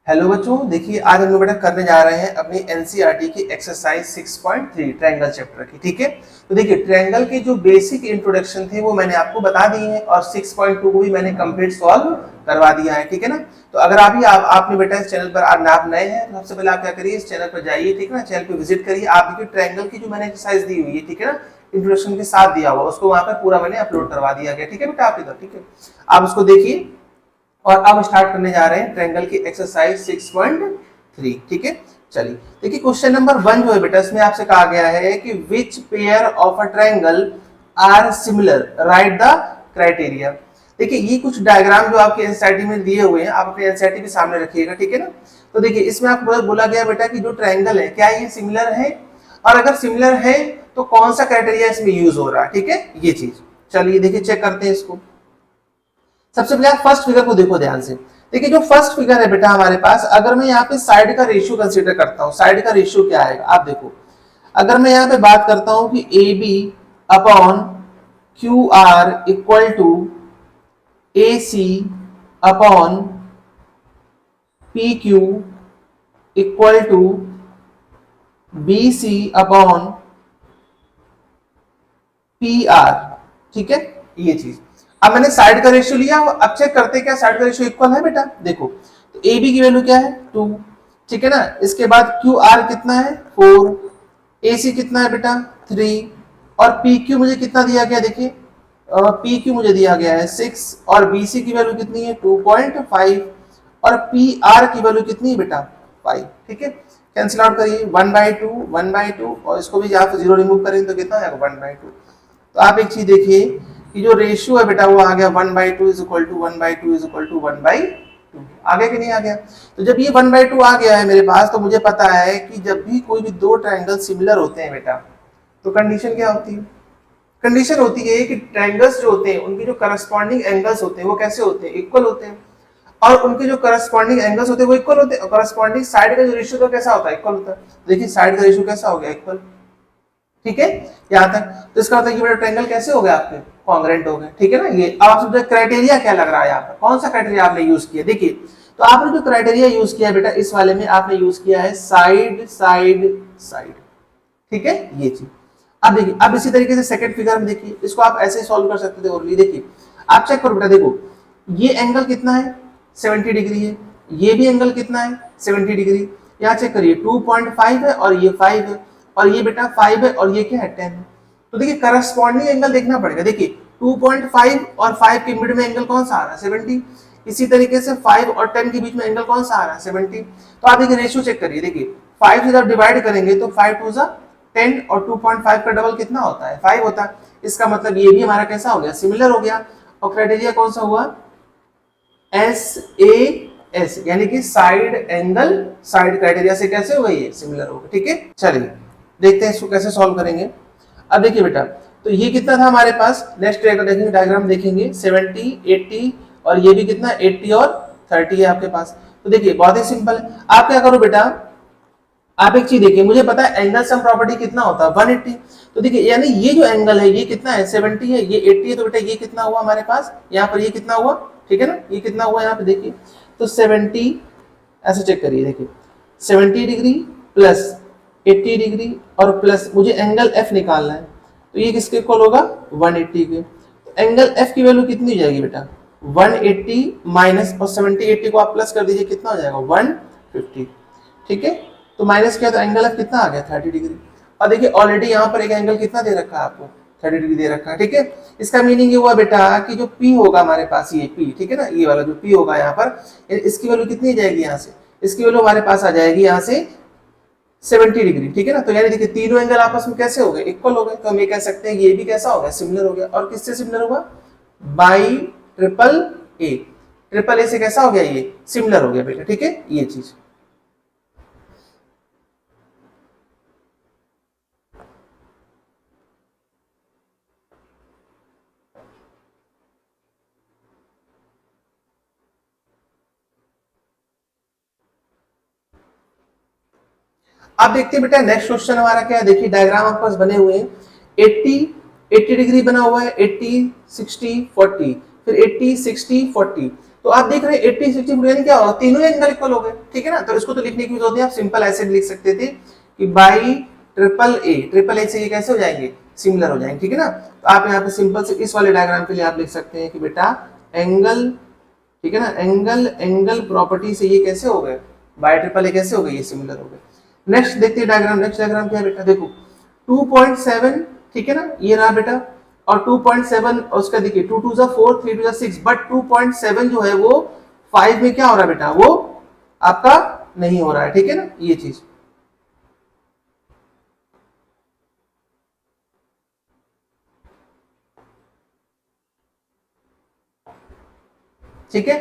Hello बच्चों, देखिए आज हम लोग बेटा करने जा रहे हैं अपनी एनसीईआरटी की एक्सरसाइज 6.3 ट्रायंगल चैप्टर की। ठीक है, तो देखिए ट्रायंगल के जो बेसिक इंट्रोडक्शन थे वो मैंने आपको बता दिए हैं और 6.2 को भी मैंने कंप्लीट सॉल्व करवा दिया है। ठीक है ना, तो अगर अभी आपने बेटा इस चैनल पर आप नए हैं तो सबसे पहले आप क्या करिए, इस चैनल पर जाइए। ठीक है ना, चैनल पर विजिट करिए। आप देखिए ट्रायंगल की जो मैंने एक्सरसाइज दी हुई है, ठीक है ना, इंट्रोडक्शन के साथ दिया हुआ, उसको वहां पर पूरा मैंने अपलोड करवा दिया गया। ठीक है बेटा, आप इधर ठीक है, आप उसको देखिए। और अब स्टार्ट करने जा रहे हैं ट्रायंगल की एक्सरसाइज 6.3। ठीक है, चलिए देखिए क्वेश्चन नंबर 1 जो है बेटा, इसमें आपसे कहा गया है कि which pair of a triangle are similar, write the criteria. देखिए ये कुछ डायग्राम जो आपके एनसीईआरटी में दिए हुए हैं, आप अपने एनसीईआरटी के सामने रखिएगा। ठीक है ना, तो देखिए इसमें आपको बोला गया बेटा कि जो ट्रायंगल है क्या ये सिमिलर है, और अगर सिमिलर है तो कौन सा क्राइटेरिया इसमें यूज हो रहा है। ठीक है, ये चीज चलिए देखिए चेक करते हैं इसको। सबसे पहले आप फर्स्ट फिगर को देखो ध्यान से। देखिए जो फर्स्ट फिगर है बेटा हमारे पास, अगर मैं यहाँ पे साइड का रेशियो कंसीडर करता हूँ, साइड का रेशियो क्या आएगा आप देखो। अगर मैं यहाँ पे बात करता हूँ कि A B upon Q R equal to A C upon P Q equal to B C upon P R. ठीक है, ये चीज। अब मैंने साइड का रेशियो लिया, अब चेक करते हैं क्या साइड का रेशियो इक्वल है बेटा। देखो तो ए बी की वैल्यू क्या है 2, ठीक है ना। इसके बाद क्यू आर कितना है 4, ए सी कितना है बेटा 3, और पी क्यू मुझे कितना दिया गया, देखिए पी क्यू मुझे दिया गया है 6, और बी सी की वैल्यू कितनी है 2.5, और पी आर की वैल्यू कितनी है बेटा 5। ठीक है, कैंसिल आउट करिए 1/2 1/2, और इसको भी यहाँ पे जीरो रिमूव करेंगे तो कितना आएगा 1/2। तो आप एक चीज देखिए कि जो रेशियो है बेटा वो आ गया 1/2 is equal to 1/2 is equal to 1/2। आ गया कि नहीं आ गया। तो जब ये 1/2 आ गया है मेरे पास, तो मुझे पता है कि जब भी कोई भी दो ट्रायंगल सिमिलर होते हैं बेटा, तो कंडीशन क्या होती है। कंडीशन होती है कि ट्रायंगल्स जो होते हैं उनके जो करस्पॉन्डिंग एंगल्स होते हैं वो कैसे होते हैं, इक्वल होते हैं, और उनके जो करस्पॉन्डिंग एंगल्स होते हैं वो इक्वल होते हैं, और करस्पॉन्डिंग साइड का जो रेशियो तो कैसा होता है, इक्वल होता है। देखिए साइड का रेशियो कैसा हो गया, इक्वल। ठीक है, यहाँ तक तो इसका मतलब ये ट्रायंगल कैसे हो गया आपके, कॉन्ग्रेंट हो गए। ठीक है ना, ये अब आपसे क्राइटेरिया क्या लग रहा है यहाँ पर, कौन सा क्राइटेरिया आपने यूज किया। देखिए तो आपने जो क्राइटेरिया यूज किया बेटा इस वाले में आपने यूज किया है साइड साइड साइड। ठीक है, ये चीज। अब देखिए, अब इसी तरीके से सेकंड फिगर में देखिए, इसको आप ऐसे सॉल्व कर सकते थे। और देखिए आप चेक करो बेटा, देखो ये एंगल कितना है 70 डिग्री है, ये भी एंगल कितना है 70 डिग्री। यहाँ चेक करिए 2.5 है और ये 5 है, और ये बेटा 5 है और ये क्या है 10 है। तो देखिए करस्पॉन्डिंग एंगल देखना पड़ेगा। देखिए 2.5 और 5 के मिड में एंगल कौन सा आ रहा है 70, इसी तरीके से 5 और 10 के बीच में एंगल कौन सा आ रहा है 70। तो आप देखिए रेशियो चेक करिए, देखिए 5 से जब डिवाइड करेंगे तो 5 टू जा 10, और 2.5 का डबल कितना होता है 5 होता है। इसका मतलब ये भी हमारा कैसा हो गया, सिमिलर हो गया। और क्राइटेरिया कौन सा हुआ, SAS, यानी कि साइड एंगल, साइड क्राइटेरिया से कैसे हो गई है, सिमिलर हो गया। ठीक है, चलिए देखते हैं इसको कैसे सॉल्व करेंगे। अब देखिए बेटा, तो ये कितना था हमारे पास, नेक्स्ट देखेंगे डायग्राम देखेंगे 70 80, और ये भी कितना 80 और 30 है आपके पास। तो देखिए बहुत ही सिंपल है। आप क्या करो बेटा, आप एक चीज देखिए, मुझे पता है एंगल सम प्रॉपर्टी कितना होता है 180। तो देखिए यानी ये जो एंगल है ये कितना है 70 है, ये 80 है, तो बेटा ये कितना हुआ हमारे पास, यहाँ पर ये कितना हुआ, ठीक है ना, ये कितना हुआ यहाँ पे देखिए। तो 70 ऐसे चेक करिए, देखिए 70 डिग्री प्लस 80 डिग्री और प्लस मुझे एंगल एफ निकालना है, तो ये किसके इक्वल होगा 180 के। तो एंगल एफ की वैल्यू कितनी हो जाएगी बेटा 180 माइनस, और 70 80 को आप प्लस कर दीजिए, कितना हो जाएगा 150। ठीक है, तो माइनस किया तो एंगल एफ कितना आ गया 30 डिग्री। और देखिए ऑलरेडी यहाँ पर एक एंगल कितना दे रखा है आपको 30 डिग्री दे रखा है। ठीक है, इसका मीनिंग ये हुआ बेटा कि जो P होगा हमारे पास, ये P, ठीक है ना, ये वाला जो P होगा यहाँ पर, इसकी वैल्यू कितनी जाएगी यहाँ से, इसकी वैल्यू हमारे पास आ जाएगी यहाँ से 70 डिग्री। ठीक है ना, तो यानी देखिए तीनों एंगल आपस में कैसे हो गए, इक्वल हो गए। तो हम ये कह सकते हैं ये भी कैसा हो गया, सिमिलर हो गया। और किससे सिमिलर होगा, by triple A, triple A से कैसा हो गया, ये सिमिलर हो गया बेटा। ठीक है, ये चीज। अब देखते हैं बेटा नेक्स्ट क्वेश्चन हमारा क्या है। देखिए डायग्राम आपके पास बने हुए हैं, 80 डिग्री बना हुआ है, 80 60 40, फिर 80 60 40, तो आप देख रहे हैं 80 60 40 यानी क्या होगा, तीनों एंगल इक्वल हो गए, ठीक है ना। तो इसको तो लिखने की जरूरत नहीं, आप सिंपल ऐसे भी लिख सकते थे कि बाई ट्रिपल ए से ये कैसे हो जाएंगे, सिमिलर हो जाएंगे, ठीक है ना। तो आप यहाँ पे सिंपल से इस वाले डायग्राम के लिए आप लिख सकते हैं कि बेटा एंगल, ठीक है ना, एंगल एंगल प्रॉपर्टी से ये कैसे हो गए, बाई ट्रिपल ए कैसे हो गए, ये सिमिलर हो गए। नेक्स्ट देखते हैं डायग्राम, नेक्स्ट डायग्राम क्या है बेटा, देखो 2.7, ठीक है ना, ये रहा बेटा, और 2.7 और उसका देखिए 2 2 4 3 2 6, बट 2.7 जो है वो 5 में क्या हो रहा है बेटा, वो आपका नहीं हो रहा है, ठीक है ना, ये चीज। ठीक है,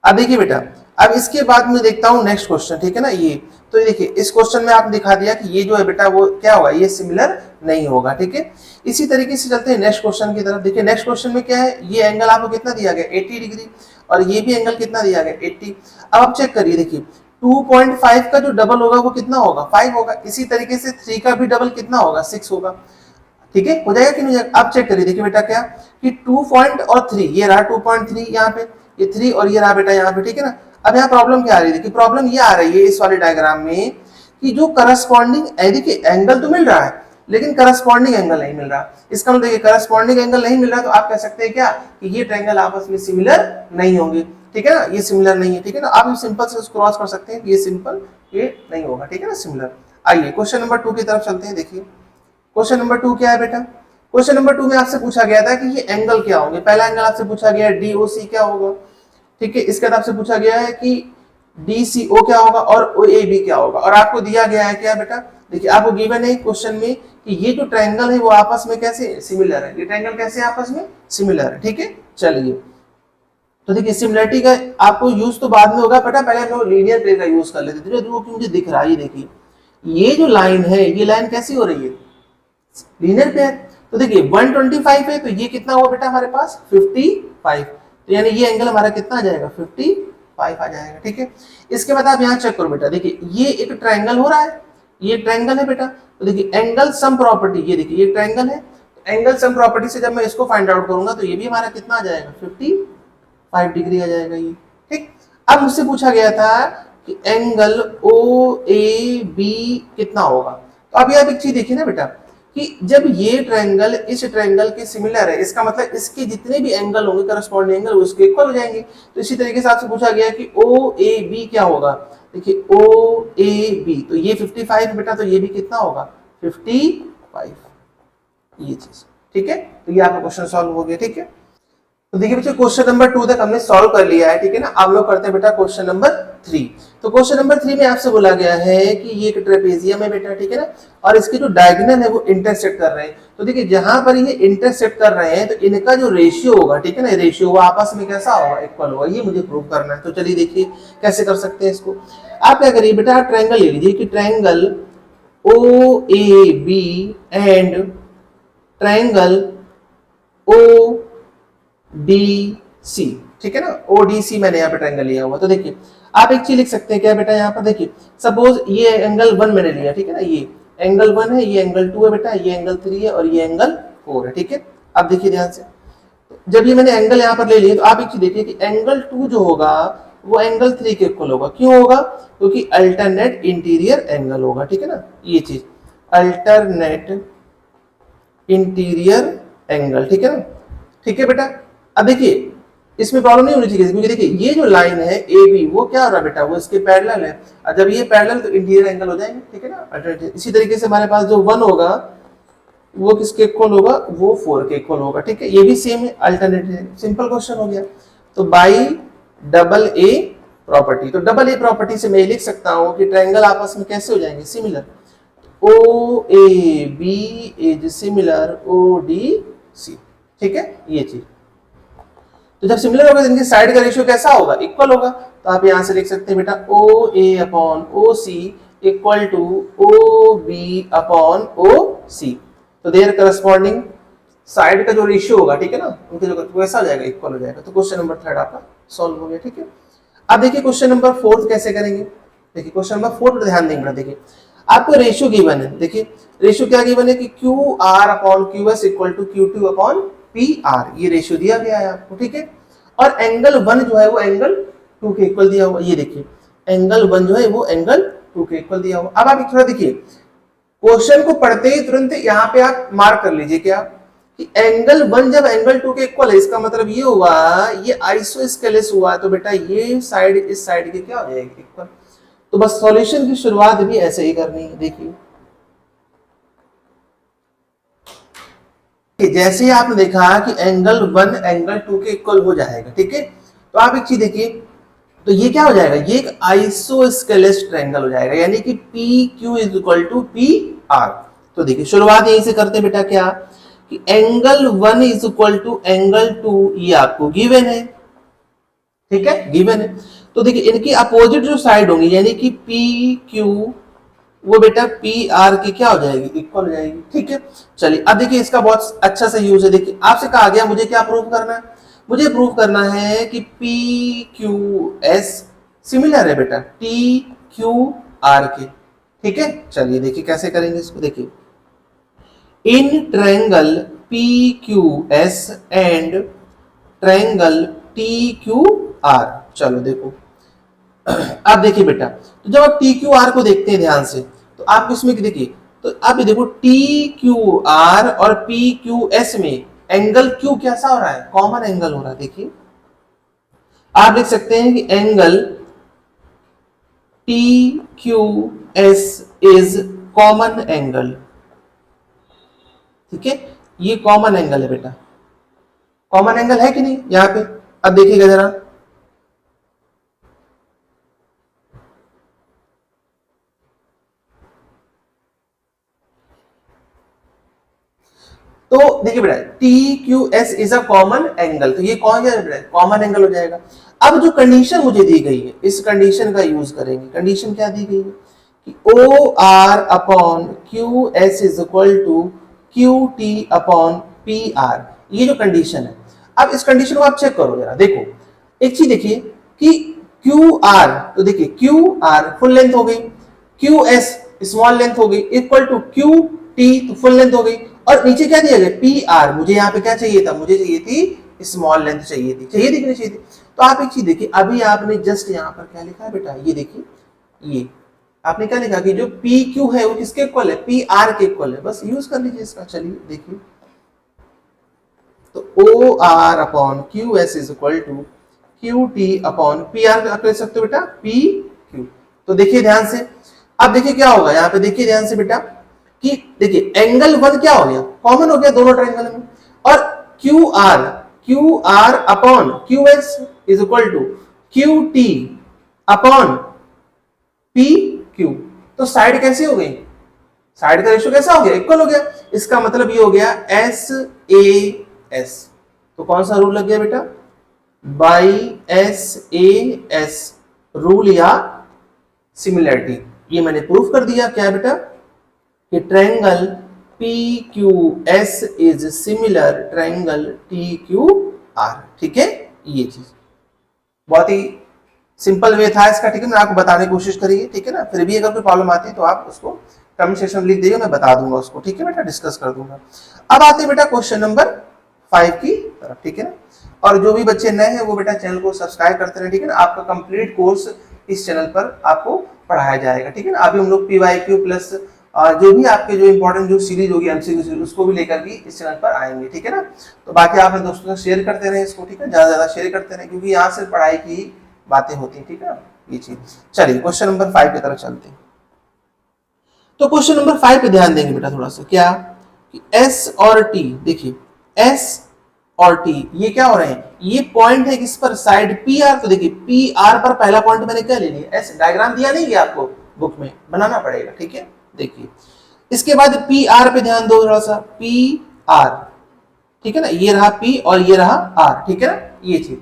अब देखिए बेटा, अब इसके बाद मैं देखता हूं नेक्स्ट क्वेश्चन, ठीक है ना, ये तो ये देखिए इस क्वेश्चन में आपने दिखा दिया कि ये जो है बेटा वो क्या होगा, ये सिमिलर नहीं होगा, ठीक है। इसी तरीके से चलते हैं नेक्स्ट क्वेश्चन की तरफ। देखिए नेक्स्ट क्वेश्चन में क्या है, ये एंगल आपको कितना दिया गया 80 डिग्री, और ये भी एंगल कितना दिया गया 80। अब आप चेक करिए, देखिए 2.5 का जो डबल होगा वो कितना होगा 5 होगा, इसी तरीके से 3 का भी डबल कितना होगा 6 होगा, ठीक है, हो जाएगा कि नहीं जाएगा। आप चेक करिए, देखिए बेटा क्या कि 2 पॉइंट और 3, ये रहा 2.3 यहाँ पे, ये 3 और ये रहा बेटा यहाँ पे, ठीक है ना। अब यहाँ प्रॉब्लम क्या आ रही है, देखिए प्रॉब्लम ये आ रही है इस वाले डायग्राम में कि जो करस्पॉन्डिंग, देखिए एंगल तो मिल रहा है लेकिन करस्पॉन्डिंग एंगल नहीं मिल रहा। इसका मतलब देखिए करस्पॉन्डिंग एंगल नहीं मिल रहा, तो आप कह सकते हैं क्या कि ये ट्रायंगल आपस में सिमिलर नहीं होंगे, ठीक है ना, ये सिमिलर नहीं है, ठीक है ना। आप सिंपल से क्रॉस कर सकते हैं कि ये सिंपल ये नहीं होगा, ठीक है ना, सिमिलर। आइए क्वेश्चन नंबर 2 की तरफ चलते हैं। देखिए क्वेश्चन नंबर 2 क्या है बेटा, क्वेश्चन नंबर 2 में आपसे पूछा गया था कि ये एंगल क्या होंगे। पहला एंगल आपसे पूछा गया है डीओसी क्या होगा, ठीक है। इसके बाद आपसे पूछा गया है कि डीसीओ क्या होगा और ओएबी क्या होगा, और आपको दिया गया है क्या बेटा, देखिए आपको गिवन है क्वेश्चन में कि ये जो ट्रायंगल है वो आपस में कैसे सिमिलर है, ये ट्रायंगल कैसे आपस में सिमिलर है, ठीक है। चलिए तो देखिए सिमिलरिटी का आपको यूज तो बाद में होगा, बेटा पहले हम लोग लीनियर पेयर का यूज कर लेते हैं। जो मुझे दिख रहा है, देखिए ये जो लाइन है, ये लाइन कैसी हो रही है, लीनियर पेयर। तो देखिए 125 है, तो ये कितना हुआ बेटा हमारे पास 55, तो यानी ये एंगल हमारा कितना आ जाएगा 55 आ जाएगा, ठीक है। इसके बाद आप यहाँ चेक करो बेटा, देखिए ये एक ट्रायंगल हो रहा है, ये ट्रायंगल है बेटा, तो देखिए एंगल सम प्रॉपर्टी, ये देखिए ये ट्रायंगल है, एंगल सम प्रॉपर्टी से जब मैं इसको फाइंड आउट करूंगा तो ये भी हमारा कितना आ जाएगा 55 डिग्री आ जाएगा ये, ठीक। अब मुझसे पूछा गया था कि एंगल ओ ए बी कितना होगा। तो अभी आप एक चीज देखिए ना बेटा कि जब ये ट्रायंगल इस ट्रायंगल के सिमिलर है, इसका मतलब इसके जितने भी एंगल होंगे करस्पॉन्डिंग एंगल उसके इक्वल हो जाएंगे। तो इसी तरीके से आपसे पूछा गया कि ओ ए बी क्या होगा, देखिए ओ ए बी, तो ये 55 बेटा, तो ये भी कितना होगा 55, ये चीज, ठीक है। तो ये आपका क्वेश्चन सॉल्व हो गया, ठीक है। तो देखिए बच्चों क्वेश्चन नंबर 2 तक हमने सॉल्व कर लिया है, ठीक है ना। अब लोग करते हैं बेटा क्वेश्चन नंबर 3। तो क्वेश्चन नंबर 3 में आपसे बोला गया है कि ये एक ट्रेपेजियम है बेटा, ठीक है ना, और इसके जो डायगोनल है वो इंटरसेक्ट कर रहे हैं। तो देखिए जहां पर ये इंटरसेक्ट कर रहे हैं तो इनका जो रेशियो होगा, ठीक है ना, रेशियो वो आपस में कैसा होगा इक्वल होगा, ये मुझे प्रूव करना है। तो चलिए देखिए कैसे कर सकते हैं इसको। आप क्या करिए बेटा, आप ट्रायंगल ले लीजिए कि triangle O A B and triangle O D C, ठीक है ना, ओडीसी मैंने यहाँ पे ट्रायंगल लिया हुआ। तो देखिए आप एक चीज लिख सकते हैं क्या बेटा, यहाँ पर देखिए सपोज ये एंगल 1 मैंने लिया, ठीक है ना, ये एंगल 1 है, ये एंगल 2 है बेटा, ये एंगल 3 है और ये एंगल 4 है, ठीक है। अब देखिए ध्यान से, जब ये मैंने एंगल यहाँ पर ले लिया तो आप एक चीज देखिए कि एंगल 2 जो होगा वो एंगल 3 के इक्वल होगा। क्यों होगा, क्योंकि अल्टरनेट इंटीरियर एंगल होगा, ठीक है ना, ये चीज अल्टरनेट इंटीरियर एंगल, ठीक है ना, ठीक है बेटा। अब देखिए इसमें प्रॉब्लम नहीं होनी चाहिए, क्योंकि देखिए ये जो लाइन है ए बी वो क्या हो रहा है बेटा, वो इसके पैरेलल है, और जब ये पैरेलल तो इंटीरियर एंगल हो जाएंगे, ठीक है ना। इसी तरीके से हमारे पास जो 1 होगा वो किसके इक्वल होगा, वो 4 के इक्वल होगा, ठीक है। ये भी सेम है, अल्टरनेट, सिंपल क्वेश्चन हो गया। तो बाई डबल ए प्रॉपर्टी, तो डबल ए प्रॉपर्टी से मैं लिख सकता हूं कि ट्रायंगल आपस में कैसे हो जाएंगे similar, O A B is similar O D C, ठीक है, ये चीज। तो जब सिमिलर होगा तो इनके साइड का रेशियो कैसा होगा, इक्वल होगा। तो आप यहां से लिख सकते हैं बेटा O A upon O C equal to O B upon O C. तो देयर करस्पॉन्डिंग साइड का जो रेशियो होगा, ठीक है ना, उनके जो वैसा हो जाएगा, इक्वल हो जाएगा। तो क्वेश्चन नंबर 3 आपका सॉल्व हो गया, ठीक है। अब देखिए क्वेश्चन नंबर 4 कैसे करेंगे। देखिए क्वेश्चन नंबर 4 पर ध्यान देंगे, देखिए आपको रेशियो गिवन है। देखिए रेशियो क्या गिवन है कि Q R upon Q S equal to Q two upon P R, ये रेशियो दिया गया है आपको, ठीक है। और एंगल 1 जो है वो एंगल 2 के इक्वल दिया हुआ। ये देखिए एंगल 1 जो है वो एंगल 2 के इक्वल दिया हुआ। अब आप थोड़ा देखिए क्वेश्चन को पढ़ते ही तुरंत यहाँ पे आप मार्क कर लीजिए क्या कि एंगल 1 जब एंगल 2 के इक्वल है, इसका मतलब ये हुआ ये आइसोस्केलेस हुआ, तो बेटा ये साइड इस साइड के क्या हो जाएगी इक्वल। तो बस सॉल्यूशन की शुरुआत भी ऐसे ही करनी है। देखिए जैसे ही आपने देखा कि एंगल 1 एंगल 2 के इक्वल हो जाएगा, ठीक है, तो आप एक चीज देखिए, तो ये क्या हो जाएगा, ये एक आइसोस्केलेस ट्रायंगल हो जाएगा, यानी कि P Q is equal to P R. तो देखिए शुरुआत यहीं से करते हैं बेटा, क्या कि angle 1 is equal to angle 2, ये आपको गिवन है, ठीक है, गिवन है। तो देखिए इनकी अपोजिट जो साइड होंगी यानी कि पी क्यू, वो बेटा पी आर की क्या हो जाएगी, इक्वल हो जाएगी, ठीक है। चलिए अब देखिए इसका बहुत अच्छा से यूज है। देखिए आपसे कहा गया मुझे क्या प्रूव करना है, मुझे प्रूव करना है कि पी क्यू एस सिमिलर है बेटा टी क्यू आर के, ठीक है। चलिए देखिए कैसे करेंगे इसको। देखिए in triangle P Q S and triangle T Q R, चलो देखो अब देखिए बेटा, तो जब आप टी क्यू आर को देखते हैं ध्यान से, तो आप इसमें देखिए, तो आप देखो टी क्यू आर और पी क्यू एस में एंगल क्यू कैसा हो रहा है, कॉमन एंगल हो रहा है। देखिए आप देख सकते हैं कि angle T Q S is common angle, ठीक है, ये कॉमन एंगल है बेटा, कॉमन एंगल है कि नहीं यहां पे। अब देखिएगा जरा, तो देखिए बेटा T Q S is a common angle, तो ये कौन है बेटा, कॉमन एंगल हो जाएगा। अब जो कंडीशन मुझे दी गई है, इस कंडीशन का यूज करेंगे। कंडीशन क्या दी गई है कि O R upon Q S is equal to Q T upon P R, ये जो कंडीशन है। अब इस कंडीशन को आप चेक करो जरा, देखो एक चीज देखिए कि क्यू आर, तो देखिए क्यू आर फुल लेंथ हो गई, क्यू एस स्मॉल लेंथ हो गई, इक्वल टू क्यू टी तो फुल लेंथ हो गई, और नीचे क्या दिया गया पी आर। मुझे यहाँ पे क्या चाहिए था, मुझे चाहिए थी स्मॉल लेंथ चाहिए थी, चाहिए थी कि नहीं चाहिए थी। तो आप एक चीज देखिए, अभी आपने जस्ट यहाँ पर क्या लिखा है बेटा, ये देखिए, ये आपने क्या लिखा कि जो पी क्यू है वो किसके इक्वल है, पी आर के इक्वल है, बस यूज कर लीजिए इसका। चलिए देखिए, तो O R upon Q S is equal to Q T upon P R, आप कह सकते हो बेटा पी क्यू। तो देखिए ध्यान से, अब देखिए क्या होगा यहाँ पे, देखिए ध्यान से बेटा कि देखिए एंगल 1 क्या हो गया, कॉमन हो गया दोनों ट्रायंगल में, और Q R upon Q S is equal to Q T upon P Q. तो साइड कैसे हो गई, साइड का रेशियो कैसा हो गया, इक्वल हो गया। इसका मतलब ये हो गया एस ए एस। तो कौन सा रूल लग गया बेटा, by S A S rule या सिमिलरिटी। ये मैंने प्रूफ कर दिया क्या बेटा कि triangle P Q S is similar triangle T Q R, ठीक है। ये चीज बहुत ही सिंपल वे था इसका, ठीक है, मैं आपको बताने की कोशिश करिए, ठीक है ना। फिर भी अगर कोई प्रॉब्लम आती है तो आप उसको कमेंट सेक्शन में लिख दीजिए, मैं बता दूंगा उसको, ठीक है बेटा, डिस्कस कर दूंगा। अब आते हैं बेटा क्वेश्चन नंबर 5 की तरफ, ठीक है ना। और जो भी बच्चे नए हैं वो बेटा चैनल को सब्सक्राइब करते रहे, ठीक है ना। आपका कंप्लीट कोर्स इस चैनल पर आपको पढ़ाया जाएगा, ठीक है ना। अभी हम लोग PYQ प्लस जो भी आपके जो इंपॉर्टेंट जो सीरीज होगी MCQ सीरीज, उसको भी लेकर भी इस चैनल पर आएंगे, ठीक है ना। तो बाकी आप अपने दोस्तों से शेयर करते रहे इसको, ठीक है, ज्यादा ज्यादा शेयर करते रहे, क्योंकि यहाँ से पढ़ाई की बातें होती है, ठीक है ना, ये चीज। चलिए क्वेश्चन नंबर 5 की तरफ चलते हैं। तो क्वेश्चन नंबर 5 पे ध्यान देंगे बेटा थोड़ा सा, क्या कि S और T, देखिए S और T ये क्या हो रहे हैं, ये पॉइंट है किस पर, साइड PR। तो देखिए PR पर पहला पॉइंट मैंने क्या ले लिया, S डायग्राम दिया नहीं है आपको, बुक में बनाना पड़ेगा, ठीक है। देखिए इसके बाद PR पे ध्यान दो थोड़ा सा, PR, ठीक है ना, ये रहा P और ये रहा R, ठीक है ना, ये चीज।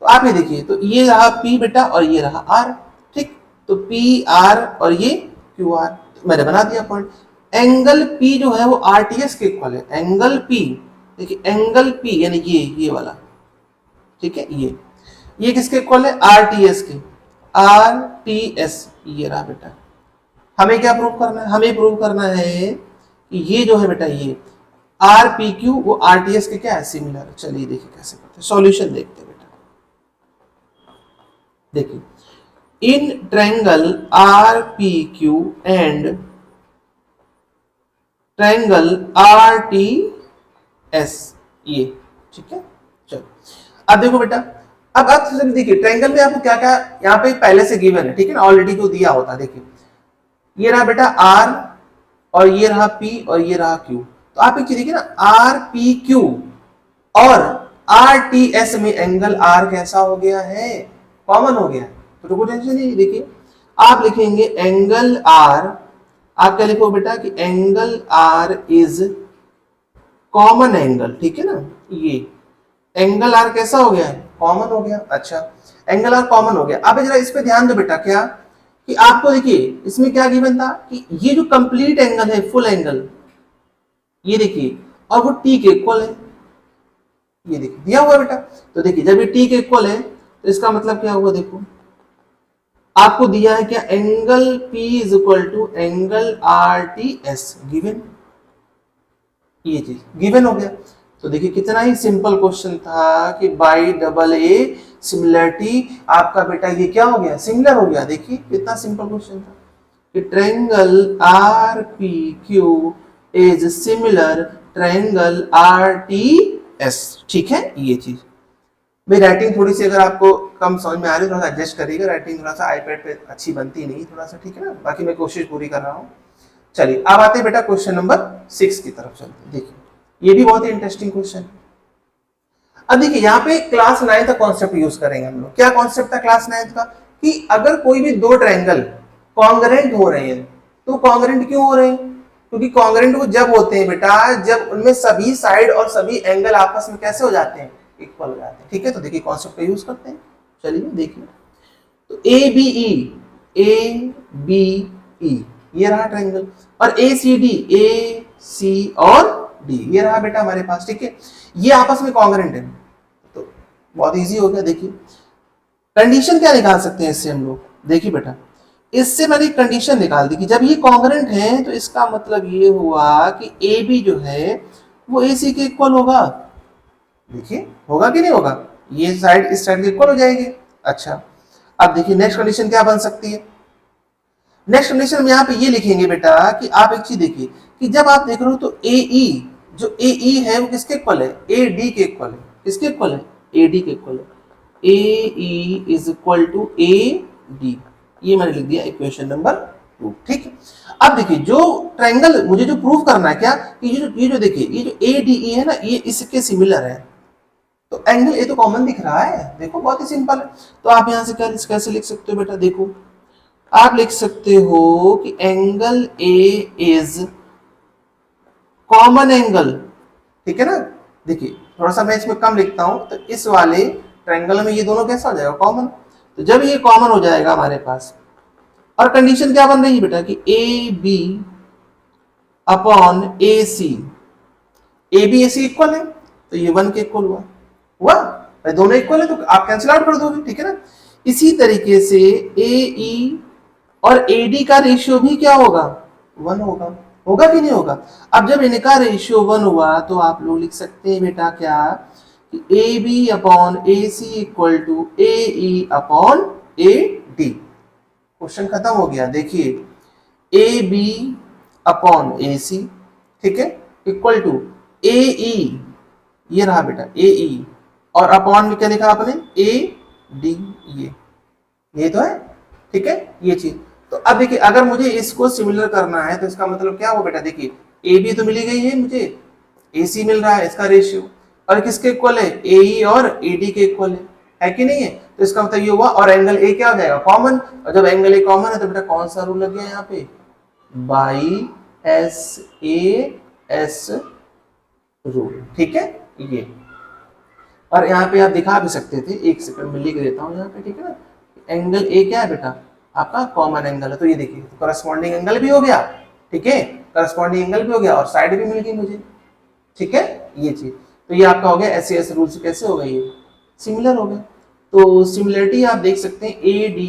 तो आप ये देखिए, तो ये रहा P बेटा और ये रहा R, ठीक। तो PR और ये QR, मैंने बना दिया पॉइंट। एंगल P जो है वो RTS के इक्वल है, एंगल P, देखिए एंगल P यानी ये वाला, ठीक है, ये किसके इक्वल है, RTS के, RTS, ये रहा बेटा। हमें क्या प्रूव करना है, हमें प्रूव करना है कि ये जो है बेटा ये RPQ वो RTS के क्या है, सिमिलर। चलिए देखिए कैसे करते हैं, सॉल्यूशन देखते हैं बेटा। देखिए in triangle R P Q and triangle are T S, ये ठीक है। चलो अब देखो बेटा, अब आप देखिए ट्रायंगल में आपको क्या क्या यहाँ पे पहले से गिवन है, ठीक है ना, ऑलरेडी को दिया होता है। देखिए ये रहा बेटा आर, और ये रहा पी, और ये रहा क्यू। तो आप एक चीज देखिए ना, आर पी क्यू और आर टी एस में एंगल आर कैसा हो गया है, कॉमन हो गया है। तो कोई टेंशन नहीं। देखिए आप लिखेंगे एंगल आर, आप क्या लिखो बेटा कि angle R is common angle, ठीक है ना। ये एंगल आर कैसा हो गया है, कॉमन हो गया। अच्छा एंगल आर कॉमन हो गया। अब जरा इस पे ध्यान दो बेटा, क्या कि आपको देखिए इसमें क्या गिवन था कि ये जो कंप्लीट एंगल है, फुल एंगल, ये देखिए, और वो टी के इक्वल है, ये देखिए दिया हुआ बेटा। तो देखिए जब ये टी के इक्वल है तो इसका मतलब क्या हुआ, देखो आपको दिया है क्या, angle P is equal to angle R T S, given, ये चीज गिवन हो गया। तो देखिए कितना ही सिंपल क्वेश्चन था कि बाई डबल ए सिमिलरिटी आपका बेटा ये क्या हो गया, सिमिलर हो गया। देखिए कितना सिंपल क्वेश्चन था कि triangle R P Q is similar triangle are T S, ठीक है। ये चीज मेरी राइटिंग थोड़ी सी अगर आपको कम समझ में आ रही है, थोड़ा सा एडजस्ट करिएगा, राइटिंग थोड़ा सा आईपैड पे अच्छी बनती नहीं थोड़ा सा, ठीक है ना, बाकी मैं कोशिश पूरी कर रहा हूँ। चलिए अब आते हैं बेटा क्वेश्चन नंबर 6 की तरफ चलते हैं। देखिए ये भी बहुत ही इंटरेस्टिंग क्वेश्चन है। अब देखिए यहाँ पे क्लास 9 का कॉन्सेप्ट यूज करेंगे हम लोग। क्या कॉन्सेप्ट था क्लास 9 का, कि अगर कोई भी दो ट्रायंगल कॉन्ग्रेंट हो रहे हैं, तो कॉन्ग्रेंट क्यों हो रहे हैं, क्योंकि कॉन्ग्रेंट वो जब होते हैं बेटा जब उनमें सभी साइड और सभी एंगल आपस में कैसे हो जाते हैं, इक्वल हो जाते हैं, ठीक है। तो देखिए कॉन्सेप्ट का यूज करते हैं। चलिए देखिए, तो ए बी ई ये रहा ट्रायंगल, और ए सी और डी ये रहा बेटा हमारे पास, ठीक है। ये आपस में कॉन्ग्रेंट है, तो बहुत इजी हो गया। देखिए कंडीशन क्या निकाल सकते हैं इससे हम लोग, देखिए बेटा इससे मैंने कंडीशन निकाल दी कि जब ये कॉन्ग्रेंट है तो इसका मतलब ये हुआ कि ए बी जो है वो ए सी के इक्वल होगा। देखिए होगा कि नहीं होगा, ये साइड इस साइड के इक्वल हो जाएगी। अच्छा अब देखिए नेक्स्ट कंडीशन क्या बन सकती है, नेक्स्ट कंडीशन में यहाँ पे ये लिखेंगे बेटा कि आप एक चीज देखिए कि जब आप देख रहे हो तो ए ई, जो ए ई है वो किसके इक्वल है, ए डी के इक्वल है। किसके इक्वल है, ए डी के इक्वल है। A E is equal to A D, ये मैंने लिख दिया इक्वेशन नंबर 2, ठीक है। अब देखिए जो ट्रायंगल मुझे जो प्रूव करना है क्या, कि ये जो देखिए ये जो ए डी ई है ना, ये इसके सिमिलर है। तो एंगल ए तो कॉमन दिख रहा है, देखो बहुत ही सिंपल है। तो आप यहां से कैसे लिख सकते हो बेटा, देखो आप लिख सकते हो कि angle A is common angle, ठीक है ना। देखिए थोड़ा सा मैं इसमें कम लिखता हूं, तो इस वाले ट्रायंगल में ये दोनों कैसा हो जाएगा, कॉमन। तो जब ये कॉमन हो जाएगा हमारे पास, और कंडीशन क्या बन रही है बेटा कि A B upon A C, A B A C equal है, तो ये 1 के इक्वल हुआ, भाई दोनों इक्वल है तो आप कैंसिल आउट कर दोगे, ठीक है ना। इसी तरीके से ए ई और ए डी का रेशियो भी क्या होगा, 1 होगा, होगा कि नहीं होगा। अब जब इनका रेशियो 1 हुआ तो आप लोग लिख सकते हैं बेटा क्या, कि A B upon A C equal to A E upon A D. Question खत्म हो गया। देखिए ए बी अपॉन ए सी, ठीक है, इक्वल टू ए ई, ये रहा बेटा ए ई, और अपॉन में क्या लिखा आपने, ए डी, ये तो है, ठीक है ये चीज। तो अब देखिए अगर मुझे इसको सिमिलर करना है तो इसका मतलब क्या हो बेटा, देखिए ए बी तो मिली गई है मुझे, ए सी मिल रहा है इसका रेशियो, और किसके इक्वल है, ए ई और ए डी के इक्वल है कि नहीं है। तो इसका मतलब ये हुआ, और एंगल ए क्या हो जाएगा, कॉमन, और जब एंगल ए कॉमन है तो बेटा कौन सा रूल लग गया यहाँ पे, by S A S rule, ठीक है ये। और यहाँ पे आप दिखा भी सकते थे, एक सेकंड में लिख देता हूँ यहाँ पे, ठीक है ना। एंगल ए क्या है बेटा, आपका कॉमन एंगल है, तो ये देखिए करस्पॉन्डिंग एंगल भी हो गया, ठीक है, करस्पॉन्डिंग एंगल भी हो गया, और साइड भी मिल गई मुझे, ठीक है ये चीज। तो ये आपका हो गया एस एस रूल से कैसे हो गया, ये सिमिलर हो गया। तो सिमिलरिटी आप देख सकते हैं, A D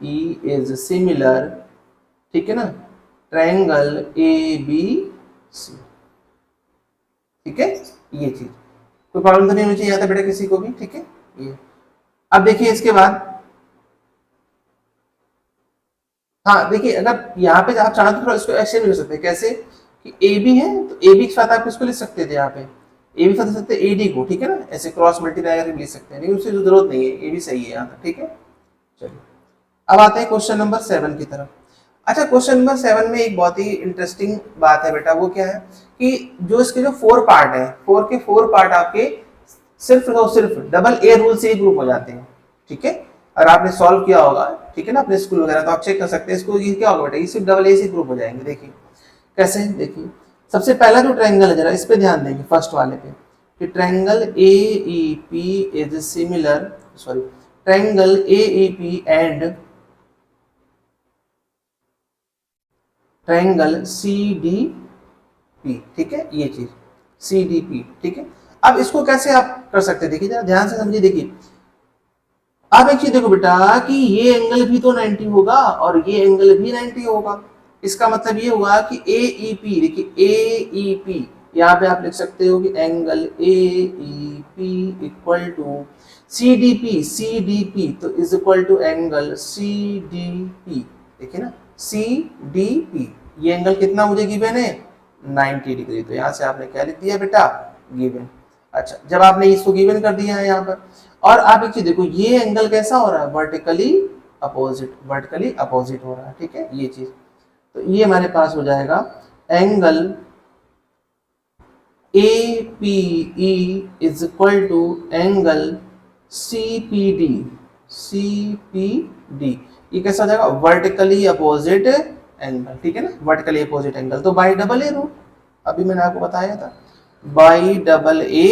E is similar, ठीक है ना, ट्रायंगल ए बी सी, ठीक है ये चीज। कोई प्रॉब्लम तो नहीं होनी चाहिए यहाँ बेटा किसी को भी, ठीक है ये। अब देखिए इसके बाद, हाँ देखिए अगर यहाँ पे आप चाहते तो इसको ऐसे भी कर सकते हैं, कैसे कि ए बी है तो ए बी के साथ आप इसको लिख सकते थे, यहाँ पे ए बी के साथ लिख सकते हैं ए डी को, ठीक है ना, ऐसे क्रॉस मल्टीप्लाई करके लिख सकते हैं, लेकिन उसकी जरूरत नहीं है, ए बी सही है यहाँ तक, ठीक है। चलिए अब आते हैं क्वेश्चन नंबर 7 की तरफ। अच्छा क्वेश्चन नंबर 7 में एक बहुत ही इंटरेस्टिंग बात है बेटा, वो क्या है कि जो इसके जो 4 पार्ट है, 4 के 4 पार्ट आपके सिर्फ और सिर्फ डबल ए रूल से ही ग्रुप हो जाते हैं, ठीक है। अगर आपने सॉल्व किया होगा, ठीक है ना, अपने स्कूल वगैरह, तो आप चेक कर सकते हैं इसको, ये क्या होगा बेटा, ये सिर्फ डबल ए से ग्रुप हो जाएंगे। देखिए कैसे, देखिए सबसे पहला जो ट्रायंगल है जरा इस पे ध्यान देंगे, फर्स्ट वाले पे, कि triangle A E P is similar, sorry triangle A E P and triangle C D P, ठीक है, ये चीज सी डी पी, ठीक है। अब इसको कैसे आप कर सकते हैं, देखिए जरा ध्यान से समझिए। देखिए आप एक चीज देखो बेटा कि ये एंगल भी तो 90 होगा और ये एंगल भी 90 होगा, इसका मतलब ये हुआ कि ए ई पी, देखिए ए ई पी यहाँ पे आप लिख सकते हो कि angle A E P equal to C D P, C D P तो is equal to angle C D P, देखिए ना सी डी पी, ये एंगल कितना मुझे गिवन है 90 डिग्री, तो यहाँ से आपने क्या लिख दिया बेटा, गिवन। अच्छा जब आपने इसको गिवन कर दिया है यहाँ पर, और आप एक चीज देखो ये एंगल कैसा हो रहा है, वर्टिकली अपोजिट, वर्टिकली अपोजिट हो रहा है, ठीक है, ये चीज, तो ये हमारे पास हो जाएगा angle A P E is equal to angle C P D, C P D, ये कैसा हो जाएगा, वर्टिकली अपोजिट एंगल, ठीक है ना, वर्टिकली अपोजिट एंगल, तो बाई डबल ए रूल, अभी मैंने आपको बताया था बाई डबल ए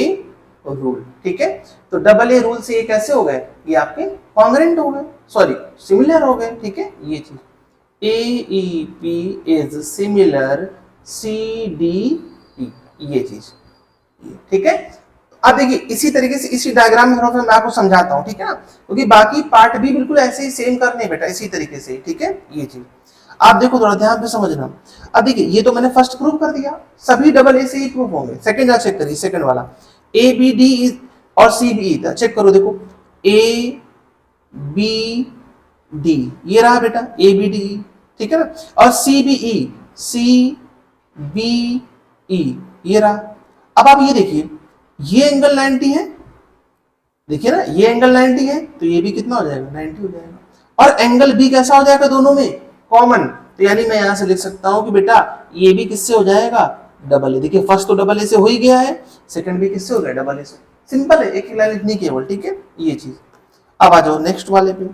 रूल, ठीक है। तो डबल ए रूल से ये कैसे हो गए, ये आपके कॉन्ग्रेंट हो गए, सॉरी सिमिलर हो गए, ठीक है, ये चीज A E P is similar C D P, ये चीज, ठीक है। अब देखिए इसी तरीके से इसी डायग्राम में मैं आपको समझाता हूँ, ठीक है ना, क्योंकि बाकी पार्ट भी बिल्कुल ऐसे ही सेम करने बेटा, इसी तरीके से, ठीक है, ये चीज आप देखो थोड़ा ध्यान से समझना। अब देखिए ये तो मैंने फर्स्ट प्रूव कर दिया, सभी डबल ए से ही प्रूव होंगे। सेकंड वाला चेक करिए, सेकंड वाला ए बी डी और सी बी ई, चेक करो, देखो ए बी डी ये रहा बेटा, ए बी डी, ठीक है ना, और C B E, C B E ये रहा। अब आप ये देखिए ये एंगल 90 है, देखिए ना ये एंगल 90 है, तो ये भी कितना हो जाएगा 90 हो जाएगा, और एंगल बी कैसा हो जाएगा दोनों में कॉमन, तो यानी मैं यहां से लिख सकता हूं कि बेटा ये भी किससे हो जाएगा, डबल ए। देखिए फर्स्ट तो डबल ए से हो ही गया है, सेकंड भी किससे हो गया, डबल ए से, सिंपल है, एक ही लाइन लिखनी केवल, ठीक है, ये चीज। अब आ जाओ नेक्स्ट वाले पे,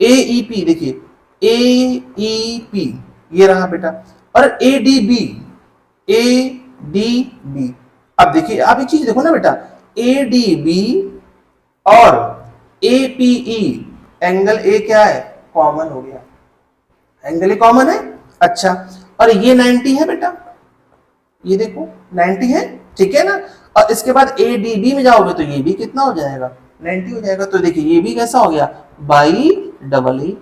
ए ई पी, देखिए ए ई पी ये रहा बेटा, और A D B, A D B, अब देखिए आप एक चीज देखो ना बेटा, ए डी बी और ए पी ई एंगल ए क्या है, कॉमन हो गया, एंगल ए कॉमन है। अच्छा और ये 90 है बेटा, ये देखो 90 है, ठीक है ना, और इसके बाद ए डी बी में जाओगे तो ये भी कितना हो जाएगा 90 हो जाएगा, तो देखिए ये भी कैसा हो गया बाई डबल ए,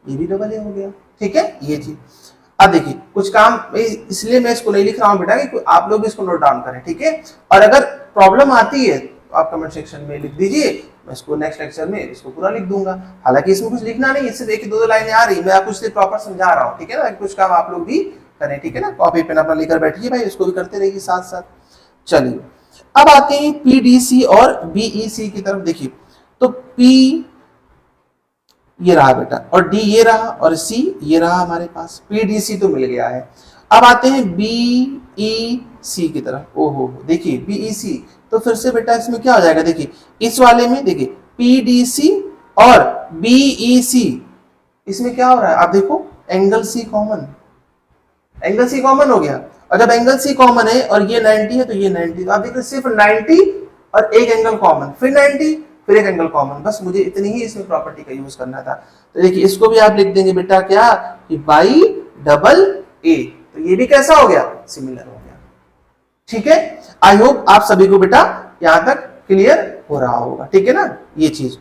ये भी डबल ए हो गया, ठीक है, ये चीज। अब देखिए कुछ काम इसलिए मैं इसको नहीं लिख रहा हूं बेटा कि आप लोग इसको नोट डाउन करें, ठीक है, और अगर प्रॉब्लम आती है तो आप कमेंट सेक्शन में लिख दीजिए, मैं इसको नेक्स्ट लेक्चर में इसको पूरा लिख दूंगा। हालांकि इसमें कुछ लिखना नहीं, इससे देखिए दो लाइनें आ रही, मैं आपको इसलिए प्रॉपर समझा रहा हूँ, ठीक है ना, कुछ काम आप लोग भी करें, ठीक है ना, कॉपी पेन अपना लेकर बैठिए भाई, इसको भी करते रहिए साथ साथ। चलिए अब आते हैं पीडीसी और बीईसी की तरफ। देखिए तो पी ये रहा बेटा, और डी ये रहा, और सी ये रहा हमारे पास, पीडीसी तो मिल गया है। अब आते हैं बीईसी की तरफ। ओहो देखिए बीईसी, तो फिर से बेटा इसमें क्या हो जाएगा, देखिए इस वाले में देखिए पीडीसी और बीईसी, इसमें क्या हो रहा है, आप देखो angle C common, angle C common हो गया, और जब एंगल सी कॉमन है और ये 90 है तो ये 90, तो आप देखो सिर्फ 90 और एक एंगल कॉमन, फिर 90 फिर एक एंगल कॉमन, बस मुझे इतनी ही इसमें प्रॉपर्टी का यूज करना था। तो देखिए इसको भी आप लिख देंगे बेटा क्या कि बाई डबल ए, तो ये भी कैसा हो गया सिमिलर हो गया, ठीक है। आई होप आप सभी को बेटा यहां तक क्लियर हो रहा होगा, ठीक है ना, ये चीज।